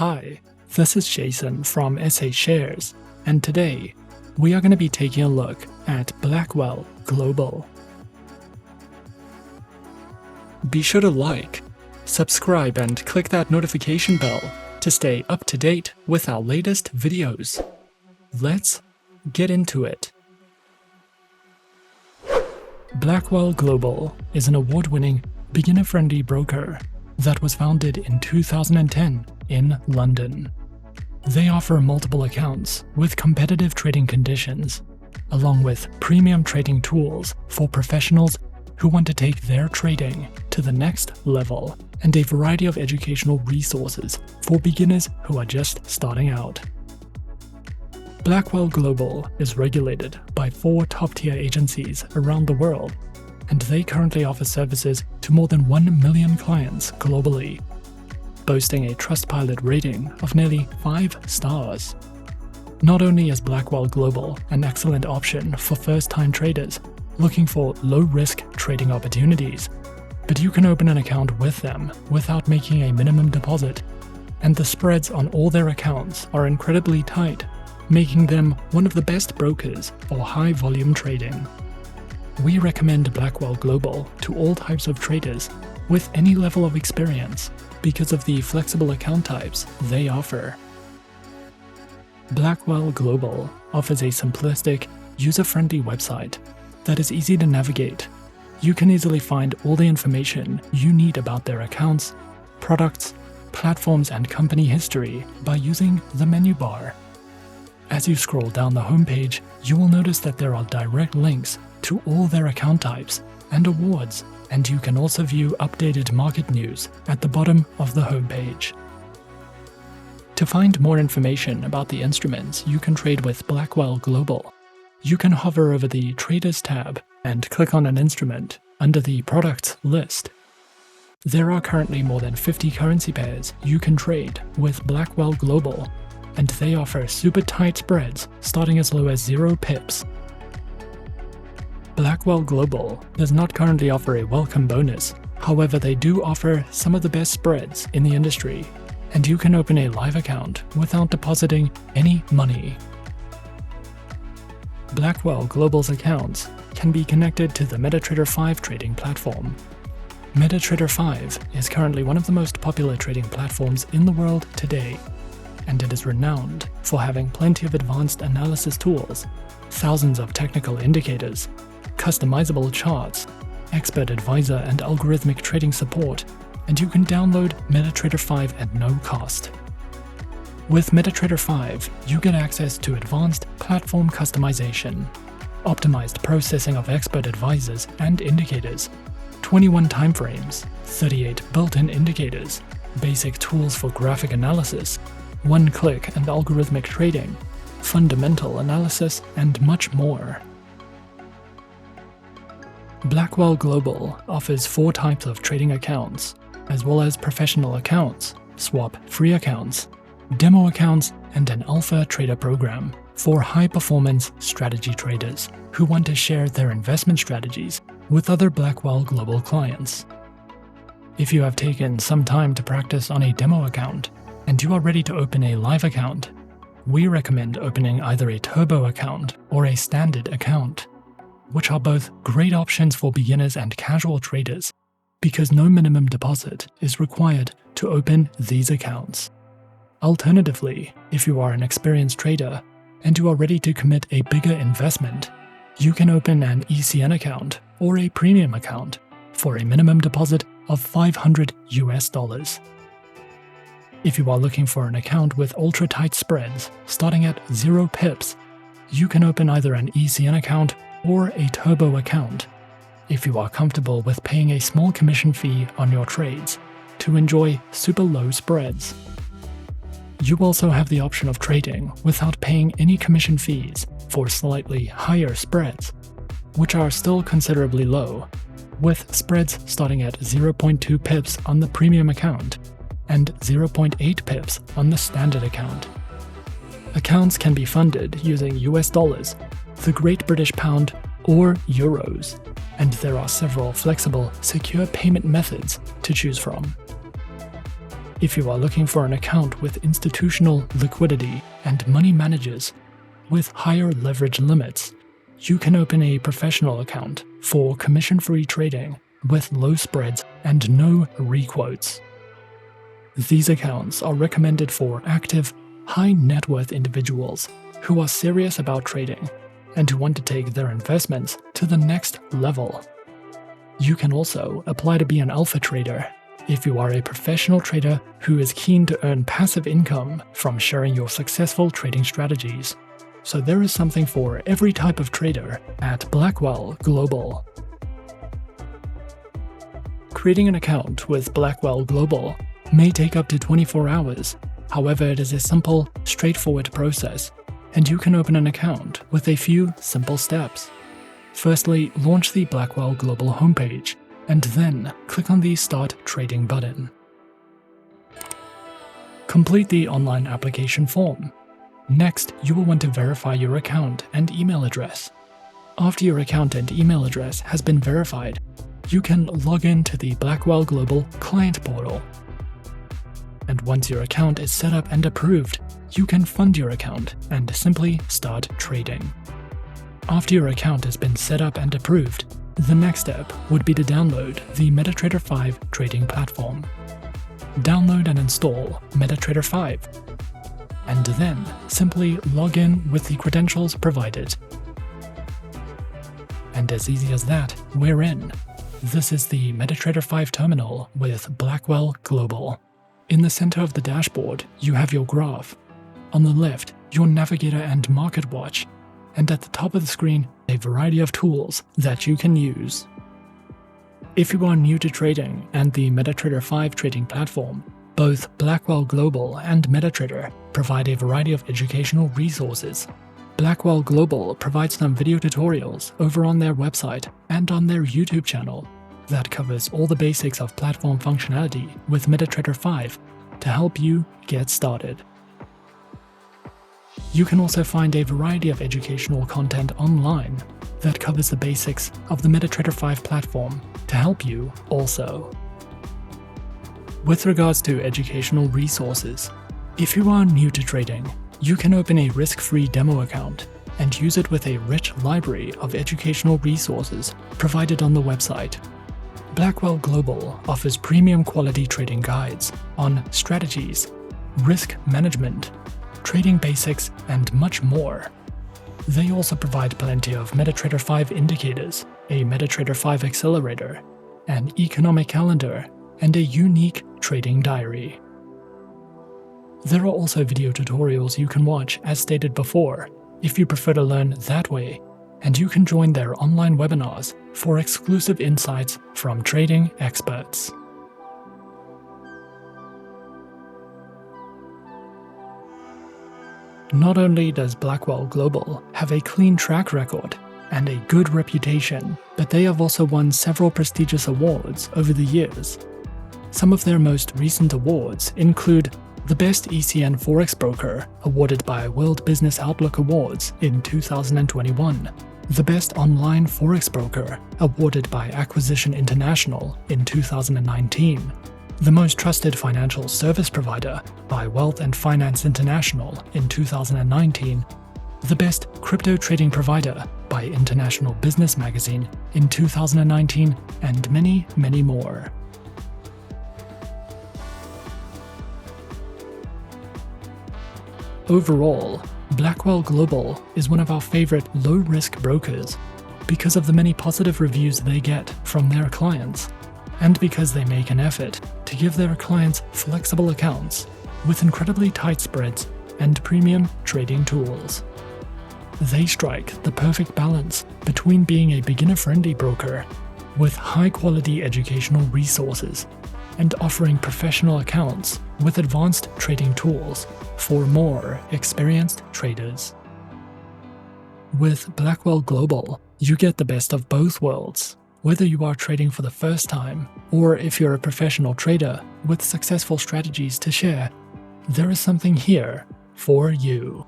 Hi, this is Jason from SA Shares, and today we are going to be taking a look at Blackwell Global. Be sure to like, subscribe, and click that notification bell to stay up to date with our latest videos. Let's get into it. Blackwell Global is an award-winning, beginner-friendly broker that was founded in 2010 in London. They offer multiple accounts with competitive trading conditions, along with premium trading tools for professionals who want to take their trading to the next level, and a variety of educational resources for beginners who are just starting out. Blackwell Global is regulated by 4 top-tier agencies around the world, and they currently offer services to more than 1 million clients globally, boasting a Trustpilot rating of nearly 5 stars. Not only is Blackwell Global an excellent option for first-time traders looking for low-risk trading opportunities, but you can open an account with them without making a minimum deposit, and the spreads on all their accounts are incredibly tight, making them one of the best brokers for high-volume trading. We recommend Blackwell Global to all types of traders with any level of experience because of the flexible account types they offer. Blackwell Global offers a simplistic, user-friendly website that is easy to navigate. You can easily find all the information you need about their accounts, products, platforms, and company history by using the menu bar. As you scroll down the homepage, you will notice that there are direct links to all their account types and awards, and you can also view updated market news at the bottom of the homepage. To find more information about the instruments you can trade with Blackwell Global, you can hover over the Traders tab and click on an instrument under the Products list. There are currently more than 50 currency pairs you can trade with Blackwell Global, and they offer super tight spreads starting as low as 0 pips. Blackwell Global does not currently offer a welcome bonus, however they do offer some of the best spreads in the industry, and you can open a live account without depositing any money. Blackwell Global's accounts can be connected to the MetaTrader 5 trading platform. MetaTrader 5 is currently one of the most popular trading platforms in the world today, and it is renowned for having plenty of advanced analysis tools, thousands of technical indicators, customizable charts, expert advisor and algorithmic trading support, and you can download MetaTrader 5 at no cost. With MetaTrader 5, you get access to advanced platform customization, optimized processing of expert advisors and indicators, 21 timeframes, 38 built-in indicators, basic tools for graphic analysis, one-click and algorithmic trading, fundamental analysis, and much more. Blackwell Global offers 4 types of trading accounts, as well as professional accounts, swap-free accounts, demo accounts, and an alpha trader program for high-performance strategy traders who want to share their investment strategies with other Blackwell Global clients. If you have taken some time to practice on a demo account and you are ready to open a live account, we recommend opening either a turbo account or a standard account, which are both great options for beginners and casual traders because no minimum deposit is required to open these accounts. Alternatively, if you are an experienced trader and you are ready to commit a bigger investment, you can open an ECN account or a premium account for a minimum deposit of $500 US. If you are looking for an account with ultra-tight spreads starting at 0 pips, you can open either an ECN account or a turbo account if you are comfortable with paying a small commission fee on your trades to enjoy super low spreads. You also have the option of trading without paying any commission fees for slightly higher spreads, which are still considerably low, with spreads starting at 0.2 pips on the premium account and 0.8 pips on the standard account. Accounts can be funded using US dollars, the Great British Pound, or Euros, and there are several flexible, secure payment methods to choose from. If you are looking for an account with institutional liquidity and money managers with higher leverage limits, you can open a professional account for commission-free trading with low spreads and no requotes. These accounts are recommended for active, high net worth individuals who are serious about trading and who want to take their investments to the next level. You can also apply to be an alpha trader if you are a professional trader who is keen to earn passive income from sharing your successful trading strategies. So there is something for every type of trader at Blackwell Global. Creating an account with Blackwell Global may take up to 24 hours. However, it is a simple, straightforward process, and you can open an account with a few simple steps. Firstly, launch the Blackwell Global homepage, and then click on the Start Trading button. Complete the online application form. Next, you will want to verify your account and email address. After your account and email address has been verified, you can log in to the Blackwell Global client portal. And once your account is set up and approved, you can fund your account and simply start trading. After your account has been set up and approved, the next step would be to download the MetaTrader 5 trading platform. Download and install MetaTrader 5, and then simply log in with the credentials provided. And as easy as that, we're in. This is the MetaTrader 5 terminal with Blackwell Global. In the center of the dashboard, you have your graph. On the left, your navigator and market watch. And at the top of the screen, a variety of tools that you can use. If you are new to trading and the MetaTrader 5 trading platform, both Blackwell Global and MetaTrader provide a variety of educational resources. Blackwell Global provides some video tutorials over on their website and on their YouTube channel that covers all the basics of platform functionality with MetaTrader 5 to help you get started. You can also find a variety of educational content online that covers the basics of the MetaTrader 5 platform to help you also. With regards to educational resources, if you are new to trading, you can open a risk-free demo account and use it with a rich library of educational resources provided on the website. Blackwell Global offers premium quality trading guides on strategies, risk management, trading basics, and much more. They also provide plenty of MetaTrader 5 indicators, a MetaTrader 5 accelerator, an economic calendar, and a unique trading diary. There are also video tutorials you can watch as stated before, if you prefer to learn that way, and you can join their online webinars for exclusive insights from trading experts. Not only does Blackwell Global have a clean track record and a good reputation, but they have also won several prestigious awards over the years. Some of their most recent awards include the Best ECN Forex Broker, awarded by World Business Outlook Awards in 2021, the Best Online Forex Broker, awarded by Acquisition International in 2019, the Most Trusted Financial Service Provider by Wealth and Finance International in 2019, the Best Crypto Trading Provider by International Business Magazine in 2019, and many, many more. Overall, Blackwell Global is one of our favorite low-risk brokers because of the many positive reviews they get from their clients, and because they make an effort to give their clients flexible accounts with incredibly tight spreads and premium trading tools. They strike the perfect balance between being a beginner-friendly broker with high-quality educational resources and offering professional accounts with advanced trading tools for more experienced traders. With Blackwell Global, you get the best of both worlds. Whether you are trading for the first time, or if you're a professional trader with successful strategies to share, there is something here for you.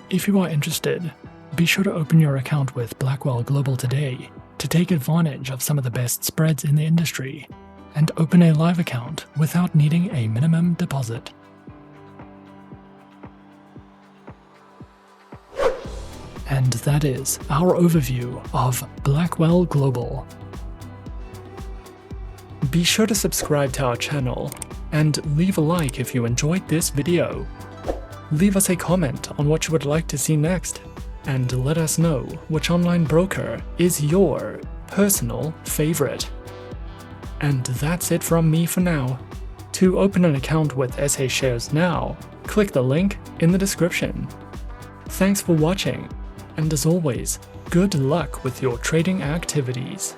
If you are interested, be sure to open your account with Blackwell Global today to take advantage of some of the best spreads in the industry and open a live account without needing a minimum deposit. And that is our overview of Blackwell Global. Be sure to subscribe to our channel and leave a like if you enjoyed this video. Leave us a comment on what you would like to see next, and let us know which online broker is your personal favorite. And that's it from me for now. To open an account with SA Shares now, click the link in the description. Thanks for watching, and as always, good luck with your trading activities.